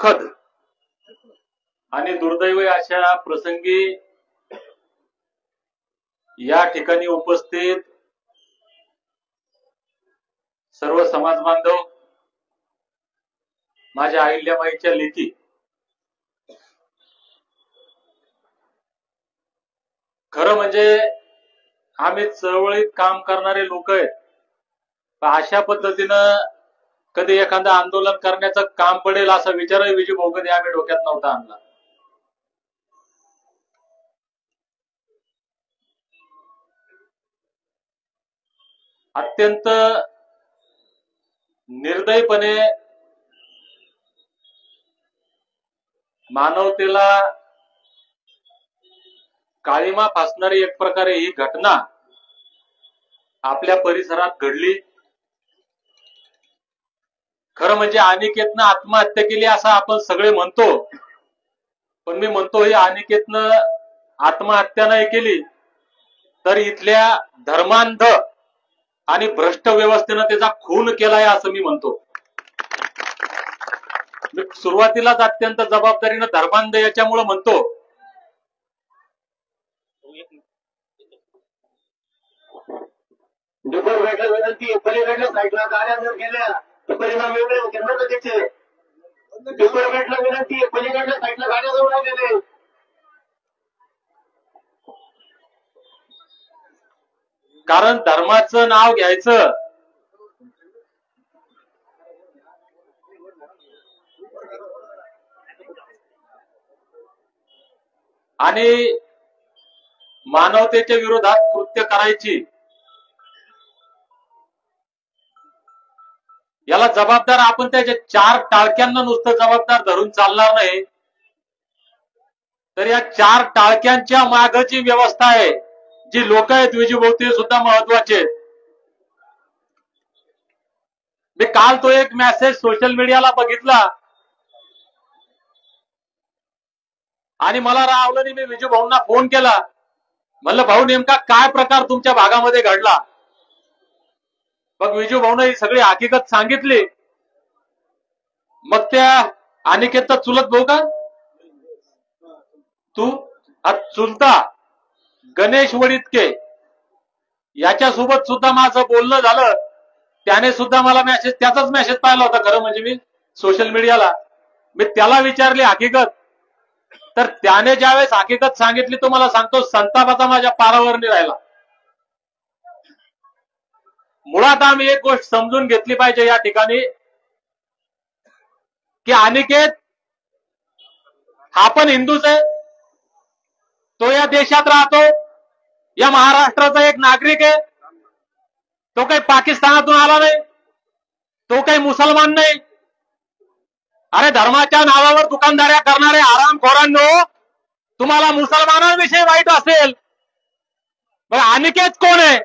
दुःखद आणि दुर्दैवी अशा प्रसंगी या ठिकाणी उपस्थित सर्व समाज बांधव, माझ्या अहिल्याबाईच्या लेकी, खरं म्हणजे आम्ही चळवळीत काम करणारे लोक आहेत. अशा पद्धतीनं कधी एखादं आंदोलन करण्याचं काम पडेल असा विचारही विजूभाऊ कधी आम्ही डोक्यात नव्हता आणला. अत्यंत निर्दयीपणे मानवतेला काळिमा फासणारी एक प्रकारे ही घटना आपल्या परिसरात घडली. खरं म्हणजे अनिकेतनं आत्महत्या केली असं आपण सगळे म्हणतो, पण मी म्हणतो ही अनिकेतनं आत्महत्या नाही केली तर इथल्या धर्मांध आणि भ्रष्ट व्यवस्थेनं त्याचा खून केलाय असं मी म्हणतो. मी सुरुवातीलाच अत्यंत जबाबदारीनं धर्मांध याच्यामुळे म्हणतो. दुपार वेगळ्या विनंती, पलीकडल्या साईडला गाड्या जर गेल्या तर परिणाम वेगळे होते ना त्याचे. दुपार वेगळ्या विनंती, पलीकडल्या साईडला गाड्या जवळ गेले. कारण धर्माचं नाव घ्यायचं आणि मानवतेच्या विरोधात कृत्य करायची, याला जबाबदार आपण त्याच्या 4 टाळक्यांना नुसतं जबाबदार धरून चालणार नाही, तर या 4 टाळक्यांच्या मागची व्यवस्था आहे, जी लोक आहेत विजूभाऊ ते सुद्धा महत्वाचे आहेत. मी काल तो एक मेसेज सोशल मीडियाला बघितला आणि मला रावलं नाही. मी विजूभाऊंना फोन केला, म्हणलं भाऊ नेमका काय प्रकार तुमच्या भागामध्ये घडला. मग विजूभाऊनं ही सगळी हकीकत सांगितली. मग त्या अनिकेतचा चुलत भाऊ का तू चुलता गणेश वडितके याच्यासोबत सुद्धा माझं बोलणं झालं. त्याने सुद्धा मला मेसेज, त्याचाच मेसेज पाहिला होता खरं म्हणजे मी सोशल मीडियाला. मी त्याला विचारली हकीकत, तर त्याने ज्यावेळेस हकीकत सांगितली तो मला सांगतो संतापाचा माझ्या पारावर नाही राहिला. मुळात आम्ही एक गोष्ट समजून घेतली पाहिजे या ठिकाणी की अनिकेत हा पण हिंदूच आहे, तो या देशात राहतो, या महाराष्ट्राचा एक नागरिक आहे. तो काही पाकिस्तानातून आला नाही, तो काही मुसलमान नाही. अरे धर्माच्या नावावर दुकानदाऱ्या करणारे हरामखोरांनो, तुम्हाला मुसलमानांविषयी वाईट असेल, मग अनिकेत कोण आहे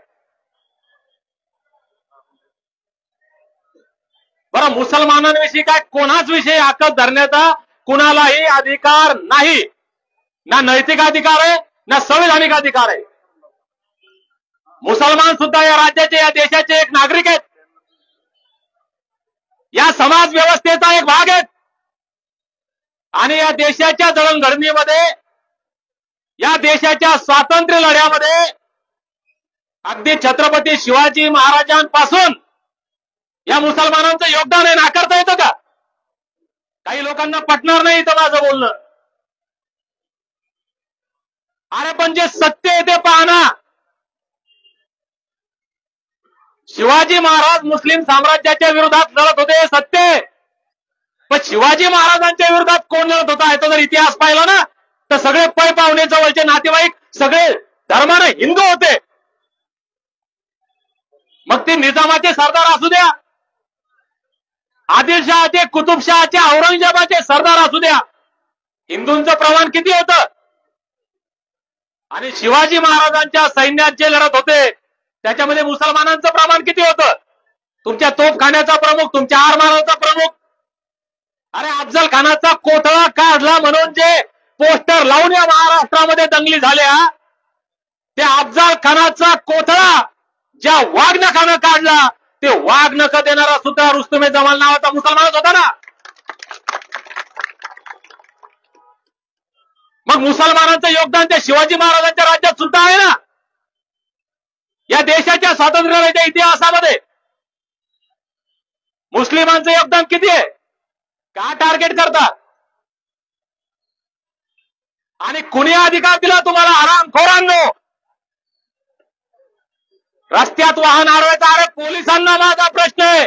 बरं? मुसलमानांविषयी काय कोणाच विषयी आकत धरण्याचा कुणालाही अधिकार नाही, ना नैतिक अधिकार आहे ना संविधानिक अधिकार आहे. मुसलमान सुद्धा या राज्याचे, या देशाचे एक नागरिक आहेत, या समाज व्यवस्थेचा एक भाग आहेत आणि या देशाच्या जडणघडणीमध्ये, या देशाच्या स्वातंत्र्य लढ्यामध्ये अगदी छत्रपती शिवाजी महाराजांपासून या मुसलमानांचं योगदान आहे. नाकारता येतं का? काही लोकांना पटणार नाही तर माझं बोलणं. अरे पण जे सत्य आहे ते पाहना. शिवाजी महाराज मुस्लिम साम्राज्याच्या विरोधात लढत होते, सत्य. पण शिवाजी महाराजांच्या विरोधात कोण लढत होता याचा जर इतिहास पाहिला ना, तर सगळे पै पाहुणे जवळचे नातेवाईक सगळे धर्माने हिंदू होते. मग ते निजामाचे सरदार असू द्या, आदिलशहाचे, कुतुबशहाचे, औरंगजेबाचे सरदार असू द्या, हिंदूंचं प्रमाण किती होतं? आणि शिवाजी महाराजांच्या सैन्यात जे लढत होते त्याच्यामध्ये मुसलमानांचं प्रमाण किती होतं? तुमच्या तोफखान्याचा प्रमुख, तुमच्या आरमाराचा प्रमुख. अरे अफजल खानाचा कोथळा काढला म्हणून जे पोस्टर लावून या महाराष्ट्रामध्ये दंगली झाल्या, त्या अफजल खानाचा कोथळा ज्या वाघनखानं काढला, ते वाघनख देणारा सुद्धा रुस्तुम जमाल नावाचा मुसलमानच होता ना. मग मुसलमानांचं योगदान त्या शिवाजी महाराजांच्या राज्यात सुद्धा आहे ना. या देशाच्या स्वातंत्र्याच्या इतिहासामध्ये मुस्लिमांचं योगदान किती आहे? का टार्गेट करता? आणि कुणी अधिकार दिला तुम्हाला हरामखोरांनो रस्त्यात वाहन अडवायचा? अरे पोलिसांना माझा प्रश्न आहे.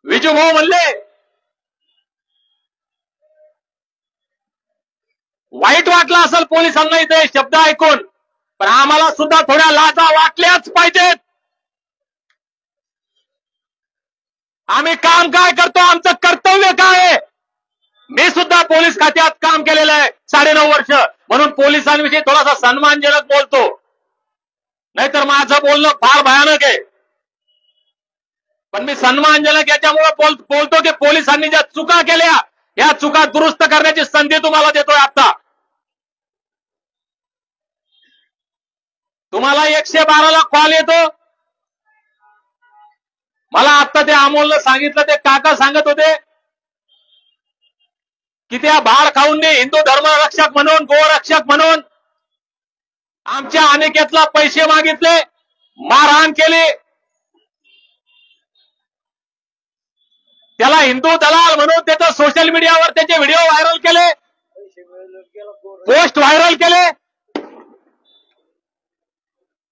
विजू भाऊ म्हणले वाईट वाटलं असेल पोलिसांना इथे शब्द ऐकून, पण आम्हाला सुद्धा थोड्या लाजा वाटल्याच पाहिजेत. आम्ही काम काय करतो, आमचं कर्तव्य काय आहे? मी सुद्धा पोलीस खात्यात काम केलेलं आहे 9.5 वर्ष, म्हणून पोलिसांविषयी थोडासा सन्मानजनक बोलतो. नाहीतर माझं बोलणं फार भयानक आहे. पण मी सन्मानजनक याच्यामुळे बोलतो की पोलिसांनी ज्या चुका केल्या या चुका दुरुस्त करण्याची संधी तुम्हाला देतोय. आता तुम्हाला 112 ला कॉल येतो. मला आता ते अमोलनं सांगितलं, ते काका सांगत होते की त्या भाड खाऊंनी हिंदू धर्मरक्षक म्हणून, गोरक्षक म्हणून आमच्या अनिकेतला पैसे मागितले, मारहाण केली, त्याला हिंदू दलाल म्हणून त्याचं सोशल मीडियावर त्याचे व्हिडिओ व्हायरल केले, पोस्ट व्हायरल केले.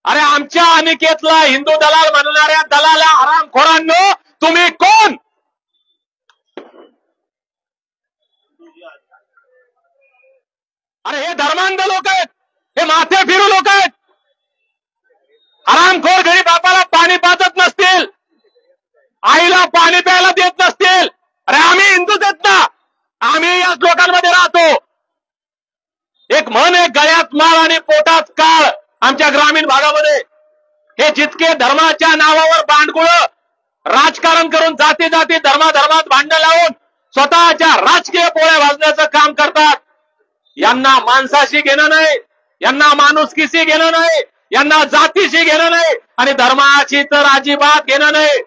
अरे आमच्या अनिकेतला हिंदू दलाल म्हणणाऱ्या दलाला हरामखोरांनो तुम्ही कोण? अरे हे धर्मांध लोक आहेत, हे माथे फिरू लोक आहेत. हरामखोर घरी बापाला पाणी पाजत नसतील, आईला पाणी प्यायला देत नसतील. अरे आम्ही हिंदूच आहेत ना, आम्ही याच लोकांमध्ये राहतो. एक म्हण आहे, गळ्यात माळ आणि पोटात काळ. आमच्या ग्रामीण भागामध्ये हे जितके धर्माच्या नावावर बांडगुळ राजकारण करून जाती जाती धर्मात भांडण लावून स्वतःच्या राजकीय पोळ्या भाजण्याचं काम करतात, यांना माणसाशी घेणं नाही, यांना माणुसकीशी घेणं नाही, यांना जातीशी घेणं नाही आणि धर्माची तर अजिबात घेणं नाही.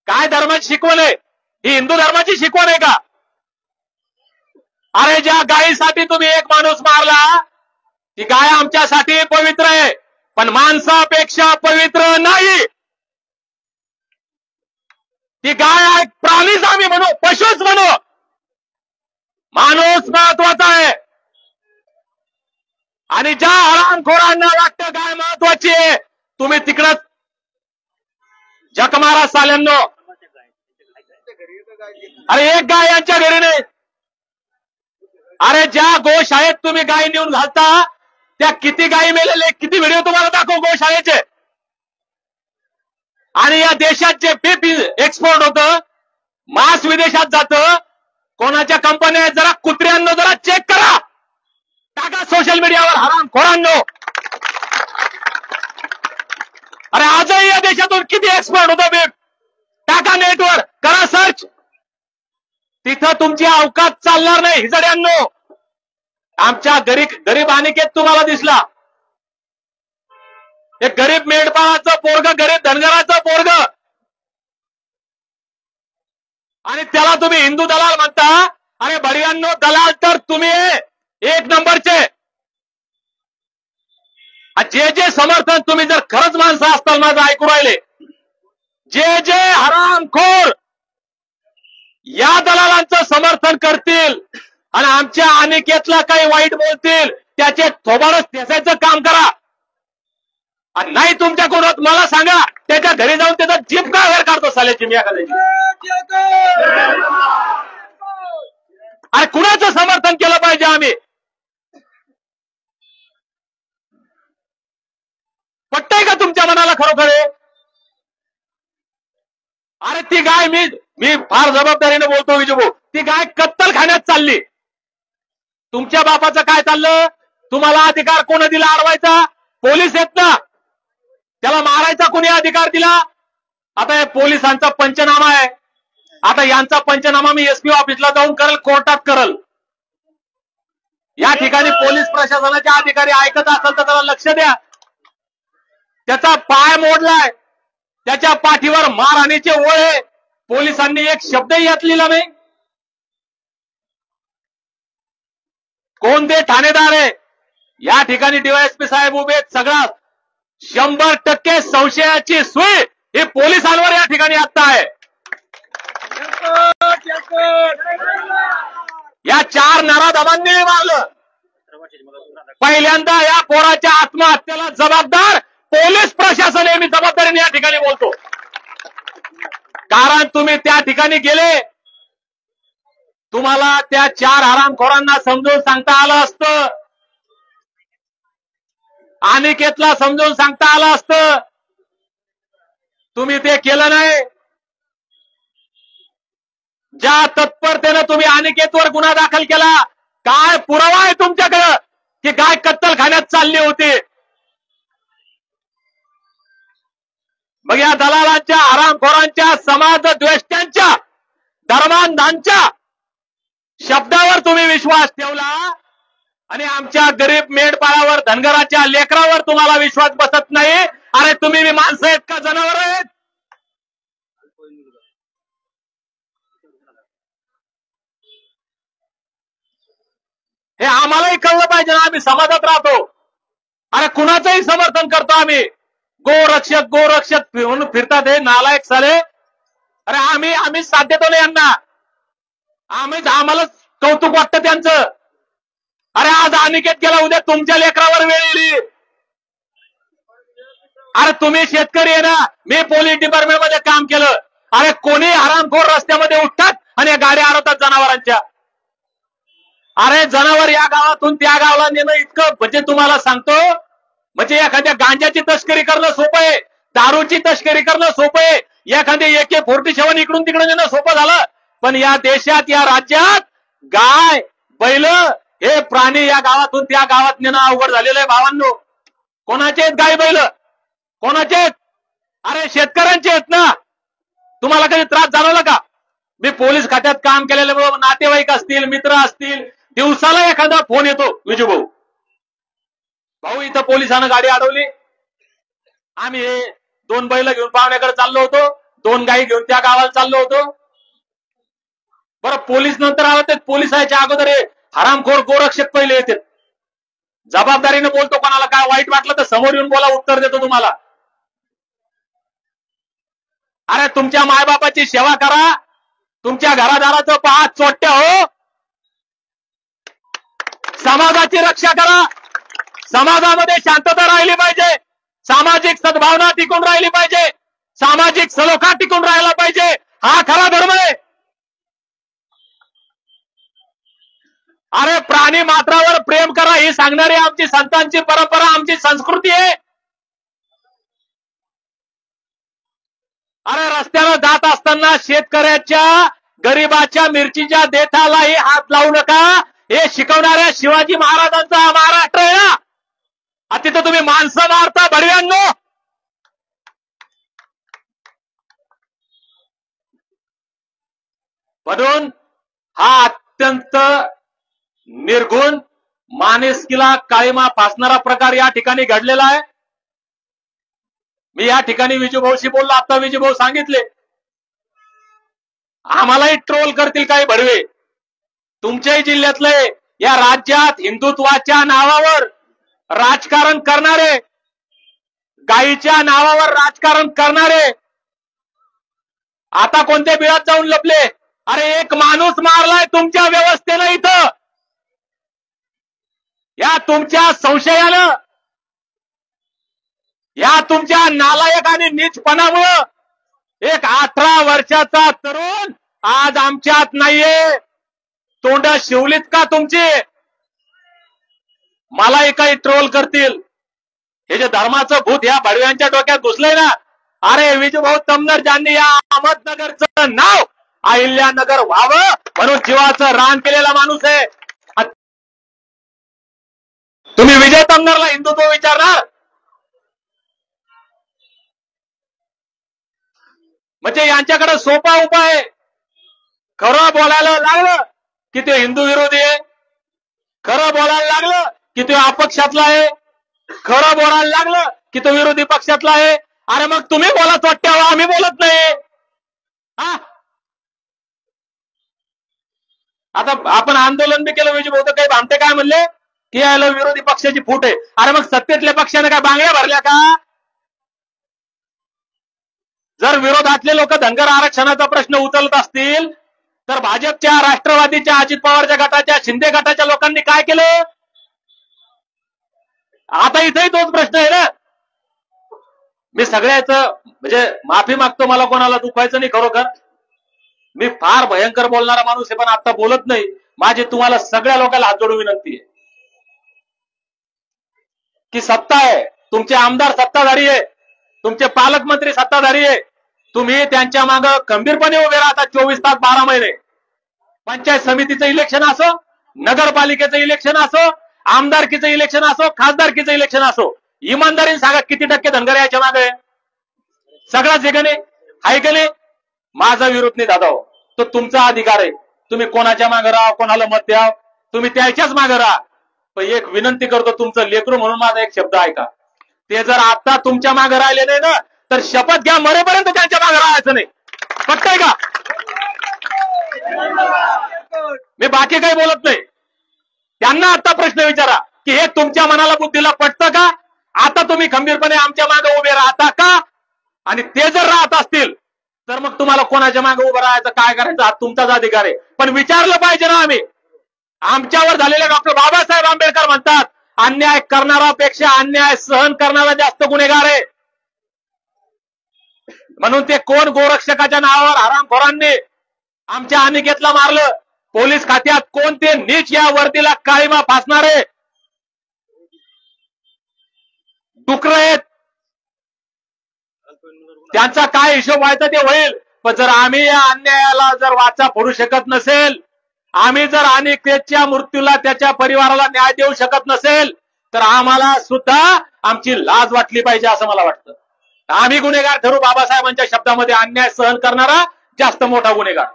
काय धर्माची शिकवण आहे ही? हिंदू धर्माची शिकवण आहे का? अरे ज्या गायीसाठी तुम्ही एक माणूस मारला, ती गाय आमच्यासाठी पवित्र आहे, पण माणसापेक्षा पवित्र नाही. ती गाय प्राणीच आम्ही म्हणू, पशुच म्हणू, माणूस महत्वाचा आहे. आणि ज्या हरामखोरांना वाटतं गाय महत्वाची आहे, तुम्ही तिकडं जखमारा साल्यांनो. अरे एक गाय यांच्या घरी नाही. अरे ज्या गोशाळेत तुम्ही गाय नेऊन घालता त्या किती गायी मेलेले, किती व्हिडिओ तुम्हाला दाखवू गोशाळेचे. आणि या देशात जे बीफ एक्सपोर्ट होतं, मांस विदेशात जातं, कोणाच्या कंपन्या आहेत जरा कुत्र्यांनो जरा चेक करा, टाका सोशल मीडियावर हरामखोरांनो. अरे आजही या देशातून किती एक्सपोर्ट होतं बीफ, टाका नेटवर, करा सर्च. तिथं तुमची अवकात चालणार नाही हिजड्यांनो. आमच्या गरीब अनिकेत तुम्हाला दिसला, एक गरीब मेंढपाळाचं पोरग, गरीब धनगराचं पोरग, आणि त्याला तुम्ही हिंदू दलाल म्हणता. अरे बडियांनो, दलाल तर तुम्ही एक नंबरचे. जे समर्थन तुम्ही जर खरंच माणसं असताल, माझं ऐकू राहिले, जे हरामखोर या दलालांचं समर्थन करतील आणि आमच्या अनिकेतला काही वाईट बोलतील, त्याचे थोबाडच ठेचायचं काम करा. आणि नाही तुमच्याकडून होत, मला सांगा, त्याच्या घरी जाऊन त्याचा जीप का बाहेर काढतो साल्याची मी एखाद्याची. अरे कुणाचं समर्थन केलं पाहिजे आम्ही? पटतंय का तुमच्या मनाला खरोखर? अरे ती गाय, मी फार जबाबदारीने बोलतो विजू, ती गाय कत्तलखान्यात चालली. तुमच्या बापाचं काय चाललं? तुम्हाला अधिकार कोण दिला अडवायचा? पोलीस आहेत ना. त्याला मारायचा कोणी अधिकार दिला? आता हे पोलिसांचा पंचनामा आहे. आता यांचा पंचनामा मी एसपी ऑफिसला जाऊन करल, कोर्टात करल. या ठिकाणी पोलीस प्रशासनाचे अधिकारी ऐकत असेल तर त्याला लक्ष द्या. त्याचा पाय मोडलाय, त्याच्या पाठीवर मारहाणीचे ओळ, पोलिसांनी एक शब्दही यात लिहिला नाही. कोण ते ठाणेदार आहे? या ठिकाणी डीवायएसपी साहेब उभे आहेत. सगळा 100% संशयाची सुई ही पोलिसांवर या ठिकाणी आता आहे. या 4 नराधमांनी मारलं. पहिल्यांदा या पोराच्या आत्महत्येला जबाबदार पोलीस प्रशासन आहे. मी जबाबदारीने या ठिकाणी बोलतो, कारण तुम्ही त्या ठिकाणी गेले. तुम्हाला त्या 4 हरामखोरांना समजून सांगता आलं असतं, अनिकेतला समजून सांगता आलं असतं. तुम्ही ते केलं नाही. ज्या तत्परतेनं तुम्ही अनिकेतवर गुन्हा दाखल केला, काय पुरावा आहे तुमच्याकडं की गाय कत्तलखान्यात चालली होती? मग या दलालांच्या, हरामखोरांच्या, समाजद्वेष्ट्यांच्या, धर्मांधांच्या शब्दावर तुम्ही विश्वास ठेवला आणि आमच्या गरीब मेंढपाळावर, धनगराच्या लेकरावर तुम्हाला विश्वास बसत नाही. अरे तुम्ही बी माणसं आहेत का जनावर आहेत? हे आम्हालाही कळलं पाहिजे ना. आम्ही समाजात राहतो. अरे कुणाचंही समर्थन करतो आम्ही. गोरक्षक गोरक्षक म्हणून फिरतात हे नालायक साले. अरे आम्ही साथ देतो ना यांना. आम्हाला कौतुक वाटतं त्यांचं. अरे आज अनिकेत गेला, उद्या तुमच्या लेकरावर वेळ येईल. अरे तुम्ही शेतकरी आहे ना, मी पोलीस डिपार्टमेंट मध्ये काम केलं. अरे कोणी हरामखोर रस्त्यामध्ये उठतात आणि या गाड्या अडवतात जनावरांच्या. अरे जनावर या गावातून त्या गावाला नेणं इतकं, म्हणजे तुम्हाला सांगतो, म्हणजे एखाद्या गांजाची तस्करी करणं सोपं आहे, दारूची तस्करी करणं सोपं आहे, एखादी AK-47 इकडून तिकडे नेणं सोपं झालं. पण या देशात, या राज्यात गाय, बैल हे प्राणी या गावातून त्या गावात नेणं अवघड झालेलं आहे भावांनो. कोणाचे आहेत गाय बैल? कोणाचे आहेत? अरे शेतकऱ्यांचे आहेत ना. तुम्हाला कधी त्रास जाणवला का? मी पोलीस खात्यात काम केलेले नातेवाईक असतील, मित्र असतील, दिवसाला एखादा फोन येतो, विजू भाऊ, भाऊ इथं पोलिसांना गाडी अडवली, आम्ही 2 बैल घेऊन पाहुण्याकडे चाललो होतो, 2 गायी घेऊन त्या गावाला चाललो होतो. बरं पोलीस नंतर आला, ते पोलिसाच्या अगोदर हे हरामखोर गोरक्षक पहिले येतात. जबाबदारीने बोलतो, कोणाला काय वाईट वाटलं तर समोर येऊन बोला, उत्तर देतो तुम्हाला. अरे तुमच्या मायबापाची सेवा करा, तुमच्या घरादाराचं पहा, चोट्या हो. समाजाची रक्षा करा. समाजामध्ये शांतता राहिली पाहिजे, सामाजिक सद्भावना टिकून राहिली पाहिजे, सामाजिक सलोखा टिकून राहिला पाहिजे. हा खरा धर्म आहे. अरे प्राणी मात्रावर प्रेम करा ही सांगणारी आमची संतांची परंपरा, आमची संस्कृती आहे. अरे रस्त्यानं जात असताना शेतकऱ्याच्या, गरीबाच्या मिरचीच्या देठालाही हात लावू नका, हे शिकवणाऱ्या शिवाजी महाराजांचा हा महाराष्ट्र आहे ना. तिथं तुम्ही माणसं मारता भडव्यांनो. म्हणून हा अत्यंत निर्गुण, माणुसकीला काळीमा फासणारा प्रकार या ठिकाणी घडलेला आहे. मी या ठिकाणी विजूभाऊशी बोललो, आता विजूभाऊ सांगितले, आम्हालाही ट्रोल करतील काही भडवे. तुमच्याही जिल्ह्यातले, या राज्यात हिंदुत्वाच्या नावावर राजकारण करणारे, गायीच्या नावावर राजकारण करणारे आता कोणत्या बिळात जाऊन लपले. अरे एक माणूस मारलाय तुमच्या व्यवस्थेनं इथं, या तुमच्या संशयानं, या तुमच्या नालायक आणि नीचपणामुळं एक 18 वर्षाचा तरुण आज आमच्यात नाहीये. तोंड शिवलीत का तुमची? मलाही काही ट्रोल करतील. हे जे धर्माचं भूत या भडव्यांच्या डोक्यात घुसलंय ना, अरे विजूभाऊ तमनर ज्यांनी या अहमदनगरचं नाव अहिल्यानगर व्हावं म्हणून जीवाचं रान केलेला माणूस आहे. तुम्ही विजय तमनरला हिंदुत्व विचारणार? म्हणजे यांच्याकडे सोपा उपाय आहे. खरं बोलायला लागलं की ते हिंदू विरोधी आहे, खरं बोलायला लागलं की तो अपक्षातला आहे, खरं बोलायला लागलं की तो विरोधी पक्षातला आहे. अरे मग तुम्ही बोला चोट्ट्यावर, आम्ही बोलत नाही. हा आता आपण आंदोलन बी केलं विजय भाऊ, काही भामटे काय म्हणले की याला विरोधी पक्षाची फूट आहे. अरे मग सत्तेतल्या पक्षाने काय बांगड्या भरल्या का? जर विरोधातले लोक धनगर आरक्षणाचा प्रश्न उचलत असतील तर भाजपच्या, राष्ट्रवादीच्या, अजित पवारच्या गटाच्या, शिंदे गटाच्या लोकांनी काय केलं? आता इथेही तोच प्रश्न आहे ना. मी सगळ्याचं म्हणजे माफी मागतो, मला कोणाला दुखवायचं नाही. खरोखर मी फार भयंकर बोलणारा माणूस आहे, पण आता बोलत नाही. माझी तुम्हाला सगळ्या लोकांना हात जोडून विनंती आहे की सत्ता आहे, तुमचे आमदार सत्ताधारी आहे, तुमचे पालकमंत्री सत्ताधारी आहे, तुम्ही त्यांच्या मागे खंबीरपणे उभे राहता 24 तास 12 महिने. पंचायत समितीचं इलेक्शन असो, नगरपालिकेचं इलेक्शन असो, आमदारकीचं इलेक्शन असो, खासदारकीचं इलेक्शन असो, इमानदारीने सांगा किती टक्के धनगर याच्या मागे? सगळाच आहे का नाही? आहे का नाही? माझा विरोध नाही दादा, तो तुमचा अधिकार आहे. तुम्ही कोणाच्या मागे राहा, कोणाला मत द्या, तुम्ही त्याच्याच मागे राहा. पण एक विनंती करतो, तुमचं लेकरू म्हणून माझा एक शब्द ऐका. ते जर आता तुमच्या मागे राहिले नाही ना, तर शपथ घ्या मरेपर्यंत त्यांच्या मागे राहायचं नाही. पटतंय का? मी बाकी काही बोलत नाही. त्यांना आता प्रश्न विचारा की हे तुमच्या मनाला बुद्धीला पटतं का? आता तुम्ही खंबीरपणे आमच्या मागे उभे राहता का? आणि ते जर राहत असतील तर मग तुम्हाला कोणाच्या मागे उभं राहायचं, काय करायचं, हा तुमचाच अधिकार आहे. पण विचारलं पाहिजे ना आम्ही. आमच्यावर झालेल्या डॉक्टर बाबासाहेब आंबेडकर म्हणतात, अन्याय करणारापेक्षा अन्याय सहन करणारा जास्त गुन्हेगार आहे. म्हणून ते कोण गोरक्षकाच्या नावावर हरामखोरांनी आमच्या अनिकेतला मारलं, पोलीस खात्यात कोण ते नीच या वर्दीला काळीमा फासणारे डुकर आहेत, त्यांचा काय हिशोब व्हायचा ते होईल. पण जर आम्ही या अन्यायाला जर वाचा फोडू शकत नसेल, आम्ही जर अनिकेतच्या मृत्यूला, त्याच्या परिवाराला न्याय देऊ शकत नसेल, तर आम्हाला सुद्धा आमची लाज वाटली पाहिजे असं मला वाटतं. आम्ही गुन्हेगार ठरू, बाबासाहेबांच्या शब्दामध्ये अन्याय सहन करणारा जास्त मोठा गुन्हेगार.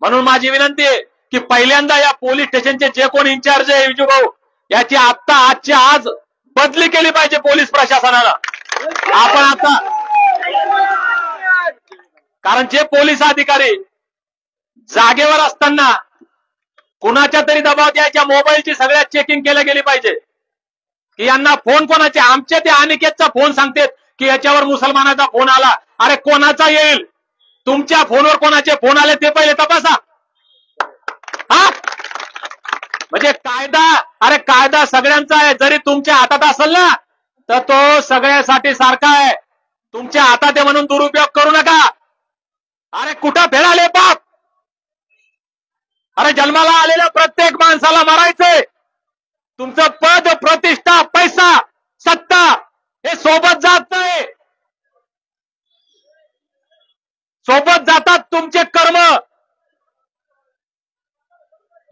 म्हणून माझी विनंती आहे की पहिल्यांदा या पोलीस स्टेशनचे जे कोण इन्चार्ज आहे विजू भाऊ, याची आत्ता आजच्या आज बदली केली पाहिजे पोलीस प्रशासनाला. आपण आता, कारण जे पोलीस अधिकारी जागेवर असताना कुणाच्या तरी दबाव द्यायच्या मोबाईलची सगळ्यात चेकिंग केल्या गेली पाहिजे की यांना फोन कोणाचे. आमचे ते अनिकेतचा फोन सांगतात की याच्यावर मुसलमानाचा फोन आला. अरे कोणाचा येईल? तुमच्या फोनवर कोणाचे फोन आले ते पहिले तपासा. हा म्हणजे कायदा, अरे कायदा सगळ्यांचा आहे. जरी तुमच्या हातात असेल ना तर तो सगळ्यासाठी सारखा आहे. तुमच्या हातात आहे म्हणून दुरुपयोग करू नका. अरे कुठं फेडाले बाप? अरे जन्माला आलेल्या प्रत्येक माणसाला मारायचंय. तुमचं पद, प्रतिष्ठा, पैसा, सत्ता हे सोबत जात नाही, सोबत जातात तुमचे कर्म.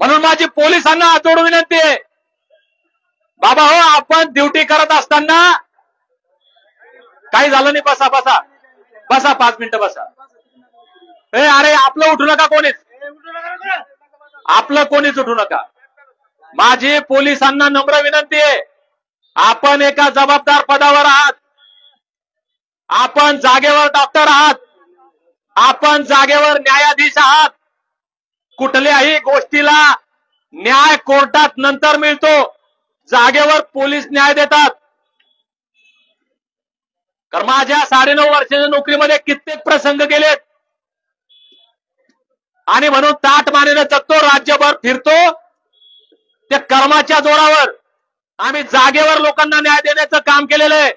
म्हणून माझी पोलिसांना हात जोडून विनंती आहे, बाबा हो, आपण ड्युटी करत असताना काही झालं नाही, बसा बसा बसा, 5 मिनिटं बसा. अरे आपलं उठू नका कोणीच, आपलं कोणीच उठू नका. माझी पोलिसांना नम्र विनंती आहे, आपण एका जबाबदार पदावर आहात, आपण जागेवर डॉक्टर आहात, आपण जागेवर न्यायाधीश आहात. कुठल्याही गोष्टीला न्याय कोर्टात नंतर मिळतो, जागेवर पोलीस न्याय देतात. कारण माझ्या 9.5 वर्षाच्या नोकरीमध्ये कित्येक प्रसंग गेलेत आणि म्हणून ताट मानेने जगतो, राज्यभर फिरतो. त्या कर्माच्या जोरावर आम्ही जागेवर लोकांना न्याय देण्याचं काम केलेलं आहे.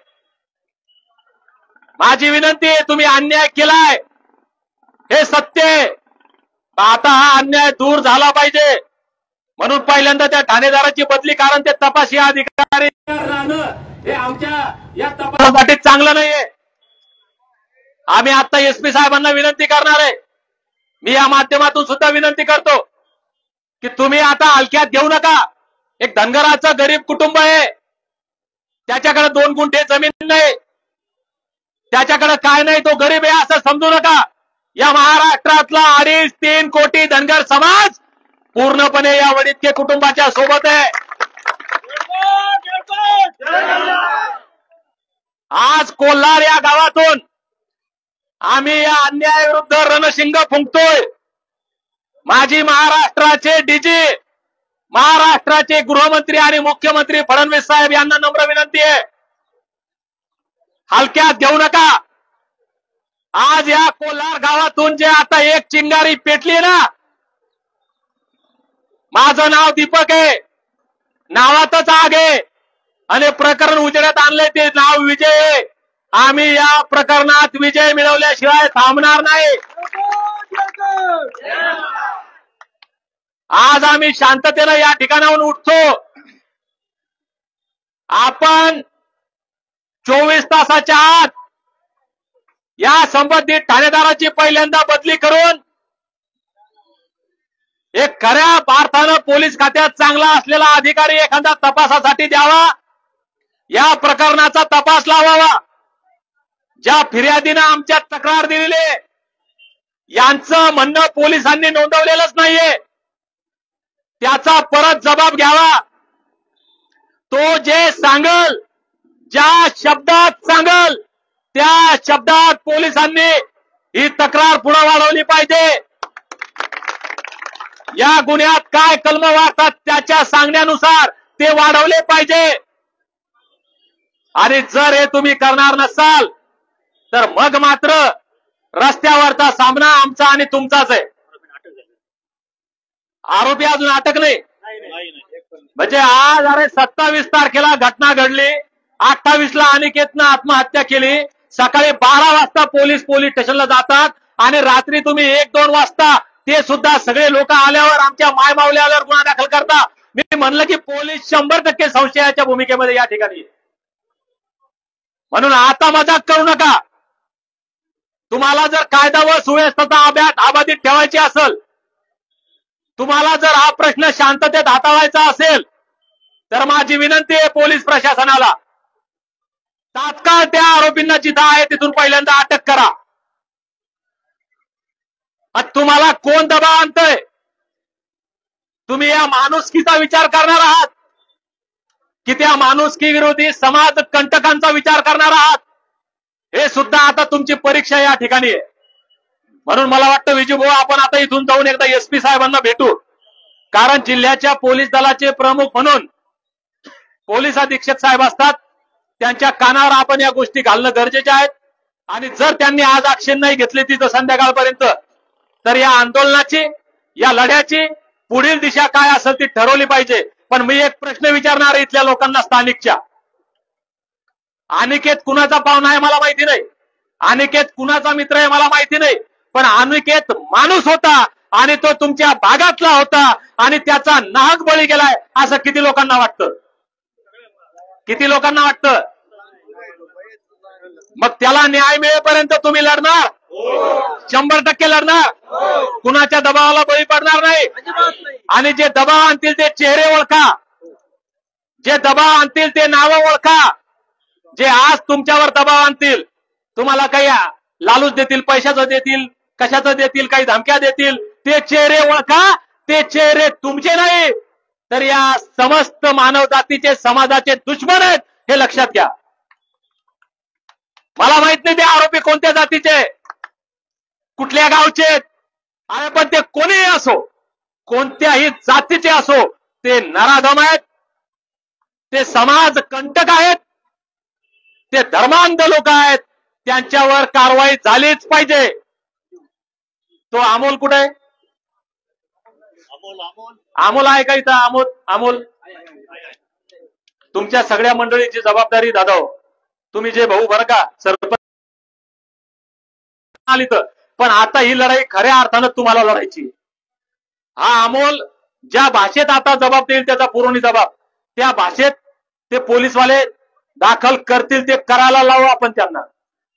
माझी विनंती आहे, तुम्ही अन्याय केलाय हे सत्य आहे, आता हा अन्याय दूर झाला पाहिजे. म्हणून पहिल्यांदा त्या ठाणेदाराची बदली, कारण ते तपासी अधिकारी हे आमच्या या तपासासाठी चांगलं नाहीये. आम्ही आता एसपी साहेबांना विनंती करणार आहे, मी या माध्यमातून सुद्धा विनंती करतो की तुम्ही आता हलक्यात घेऊ नका. एक धनगराचं गरीब कुटुंब आहे, त्याच्याकडे 2 गुंठे जमीन नाही, त्याच्याकडे काय नाही, तो गरीब आहे असं समजू नका. या महाराष्ट्रातला 2.5-3 कोटी धनगर समाज पूर्णपणे या वडितके कुटुंबाच्या सोबत आहे. आज कोल्हार या गावातून आम्ही या अन्यायाविरुद्ध रणशिंग फुंकतोय. माजी महाराष्ट्राचे डीजी, महाराष्ट्राचे गृहमंत्री आणि मुख्यमंत्री फडणवीस साहेब यांना नम्र विनंती आहे, हलक्यात घेऊ नका. आज या कोल्हार गावातून जे आता एक चिंगारी पेटली ना, माझं नाव दीपक आहे, नावातच आग आहे आणि प्रकरण उजेडात आणलंय ते नाव विजय आहे. आम्ही या प्रकरणात विजय मिळवल्याशिवाय थांबणार नाही. आज आम्ही शांततेनं या ठिकाणाहून उठतो. आपण 24 तासाच्या आत या संबंधित ठाणेदाराची पहिल्यांदा बदली करून एक खऱ्या अर्थानं पोलीस खात्यात चांगला असलेला अधिकारी एखादा तपासासाठी द्यावा, या प्रकरणाचा तपास लावावा. ज्या फिर्यादीनं आमच्यात तक्रार दिलेली आहे यांचं म्हणणं पोलिसांनी नोंदवलेलंच नाहीये, त्याचा परत जबाब घ्यावा. तो जे सांगल, ज्या शब्दात सांगल त्या शब्दात पोलिसांनी ही तक्रार पुढे वाढवली पाहिजे. या गुन्ह्यात काय कलम वाढतात त्याच्या सांगण्यानुसार ते वाढवले पाहिजे. आणि जर हे तुम्ही करणार नसाल तर मग मात्र रस्त्यावरचा सामना आमचा आणि तुमचाच आहे. आरोपी अजून अटक नाही. म्हणजे आज 27 तारखेला घटना घडली, 28 ला अनिकेतनं आत्महत्या केली, सकाळी 12 वाजता पोलीस स्टेशनला जातात आणि रात्री तुम्ही 1-2 वाजता ते सुद्धा सगळे लोक आल्यावर आमच्या माय मावल्या आल्यावर गुन्हा दाखल करता. मी म्हणलं की पोलीस 100% संशयाच्या भूमिकेमध्ये या ठिकाणी. म्हणून आता मजाक करू नका. तुम्हाला जर कायदा व सुव्यवस्थेचा अबाधित ठेवायची असेल, तुम्हाला जर हा प्रश्न शांततेत हाताळायचा असेल तर माझी विनंती आहे पोलीस प्रशासनाला, तात्काळ त्या आरोपींना जिथं आहे तिथून पहिल्यांदा अटक करा. तुम्हाला कोण दबाव आणतंय? तुम्ही या माणुसकीचा विचार करणार आहात की त्या माणुसकी विरोधी समाज कंटकांचा विचार करणार आहात? हे सुद्धा आता तुमची परीक्षा या ठिकाणी आहे. म्हणून मला वाटतं विजूभाऊ, आपण आता इथून जाऊन एकदा एसपी साहेबांना भेटू. कारण जिल्ह्याच्या पोलीस दलाचे प्रमुख म्हणून पोलीस अधीक्षक साहेब असतात, त्यांच्या कानावर आपण या गोष्टी घालणं गरजेचे आहेत. आणि जर त्यांनी आज ऍक्शन नाही घेतली तिथं संध्याकाळपर्यंत, तर या आंदोलनाची, या लढ्याची पुढील दिशा काय असेल ती ठरवली पाहिजे. पण मी एक प्रश्न विचारणार आहे इथल्या लोकांना, स्थानिकच्या. अनिकेत कुणाचा पाहुणा आहे मला माहिती नाही, अनिकेत कुणाचा मित्र आहे मला माहिती नाही, पण अनिकेत माणूस होता आणि तो तुमच्या भागातला होता आणि त्याचा नाहक बळी गेलाय असं किती लोकांना वाटतं? किती लोकांना वाटतं? मग त्याला न्याय मिळेपर्यंत तुम्ही लढणार? 100% लढणार. कुणाच्या दबावाला बळी पडणार नाही. आणि जे दबाव आणतील ते चेहरे ओळखा, जे दबाव आणतील ते नावं ओळखा. जे आज तुमच्यावर दबाव आणतील, तुम्हाला काही लालूच देतील, पैशाचं देतील, कशाचं देतील, काही धमक्या देतील, ते चेहरे ओळखा. ते चेहरे तुमचे नाही तर या समस्त मानव जातीचे, समाजाचे दुश्मन आहेत, हे लक्षात घ्या. मला माहित नाही ते आरोपी कोणत्या जातीचे, कुठल्या गावचे आहेत. अरे पण ते कोणीही असो, कोणत्याही जातीचे असो, ते नराधम आहेत, ते समाज कंटक आहेत, ते धर्मांध लोक आहेत. त्यांच्यावर कारवाई झालीच पाहिजे. तो अमोल कुठे आहे? अमोल आहे का इथं? अमोल तुमच्या सगळ्या मंडळीची जबाबदारी दादा हो. तुम्ही जे भाऊ बरं का सरपंच आली तर, पण आता ही लढाई खऱ्या अर्थानं तुम्हाला लढायची. हा अमोल ज्या भाषेत आता जबाब देईल त्याचा पुरवणी जबाब त्या भाषेत ते पोलीसवाले दाखल करतील ते करायला लावू आपण त्यांना.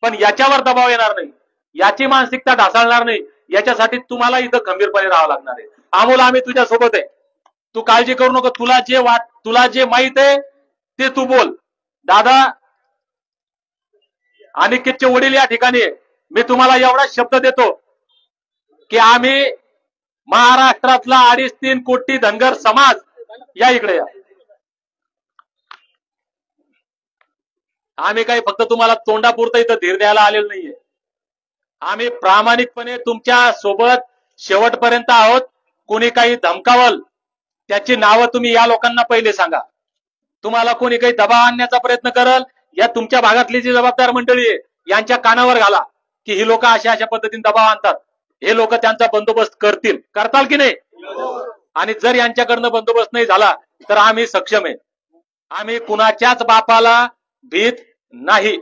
पण याच्यावर दबाव येणार नाही, याची मानसिकता ढासळणार नाही. याच्यासाठी तुम्हाला इथं खंबीरपणे राहावं लागणार आहे. अमोल आम्ही तुझ्या सोबत आहे, तू काळजी करू नको. तुला जे माहित आहे ते तू बोल. दादा अनिकेतचे वडील या ठिकाणी आहे. मी तुम्हाला एवढा शब्द देतो की आम्ही महाराष्ट्रातला 2.5-3 कोटी धनगर समाज, या इकडे या, आम्ही काही फक्त तुम्हाला तोंडापुरतं इथं धीर द्यायला आलेलो नाहीये. आम्ही प्रामाणिकपणे तुमच्या सोबत शेवटपर्यंत आहोत. कोणी काही धमकावल त्याची नावं तुम्ही या लोकांना पहिले सांगा. तुम्हाला कोणी काही दबाव आणण्याचा प्रयत्न करल, या तुमच्या भागातली जी जबाबदार मंडळी आहे यांच्या कानावर घाला की ही लोक अशा अशा पद्धतीने दबाव आणतात, हे लोक त्यांचा बंदोबस्त करताल की नाही. आणि जर यांच्याकडनं बंदोबस्त नाही झाला तर आम्ही सक्षम आहे. आम्ही कुणाच्याच बापाला भीत नाही.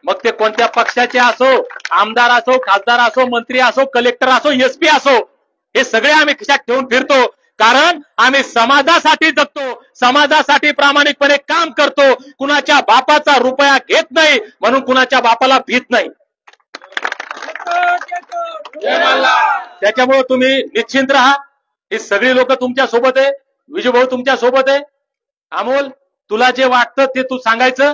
मग ते कोणत्या पक्षाचे असो, आमदार असो, खासदार असो, मंत्री असो, कलेक्टर असो, एसपी असो, हे सगळे आम्ही खिशात ठेवून फिरतो. कारण आम्ही समाजासाठी जगतो, समाजासाठी प्रामाणिकपणे काम करतो, कुणाच्या बापाचा रुपया घेत नाही, म्हणून कुणाच्या बापाला भीत नाही. त्याच्यामुळे तुम्ही निश्चिंत राहा. ही सगळी लोक तुमच्या सोबत आहे. विजूभाऊ तुमच्या सोबत आहे. अमोल, तुला जे वाटतं ते तू सांगायचं.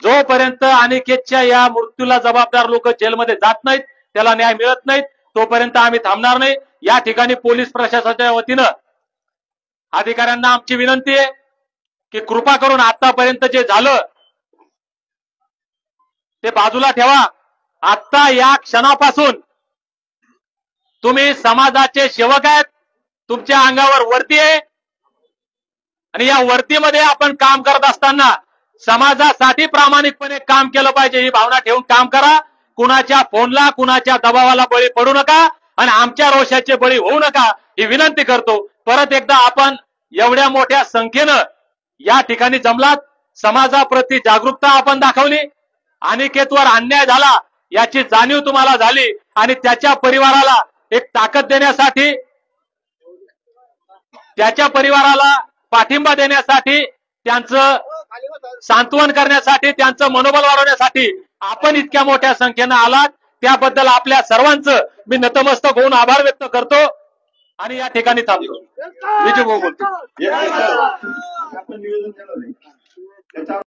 जोपर्यंत अनिकेतच्या या मृत्यूला जबाबदार लोक जेलमध्ये जात नाहीत, त्याला न्याय मिळत नाहीत, तोपर्यंत आम्ही थांबणार नाही. या ठिकाणी पोलीस प्रशासनाच्या वतीनं अधिकाऱ्यांना आमची विनंती आहे की कृपा करून आतापर्यंत जे झालं ते बाजूला ठेवा. आता या क्षणापासून तुम्ही समाजाचे सेवक आहेत. तुमच्या अंगावर वर्दी आहे आणि या वर्दीमध्ये आपण काम करत असताना समाजासाठी प्रामाणिकपणे काम केलं पाहिजे ही भावना ठेवून काम करा. कुणाच्या फोनला, कुणाच्या दबावाला बळी पडू नका आणि आमच्या रोषाचे बळी होऊ नका ही विनंती करतो. परत एकदा आपण एवढ्या मोठ्या संख्येनं या ठिकाणी जमलात, समाजाप्रती जागरूकता आपण दाखवली, अनिकेतवर अन्याय झाला याची जाणीव तुम्हाला झाली आणि त्याच्या परिवाराला एक ताकद देण्यासाठी, त्याच्या परिवाराला पाठिंबा देण्यासाठी, त्यांचं सांत्वन करण्यासाठी, त्यांचं मनोबल वाढवण्यासाठी आपण इतक्या मोठ्या संख्येनं आलात, त्याबद्दल आपल्या सर्वांचं मी नतमस्तक होऊन आभार व्यक्त करतो आणि या ठिकाणी थांबतो. विजय भाऊ बोलतो.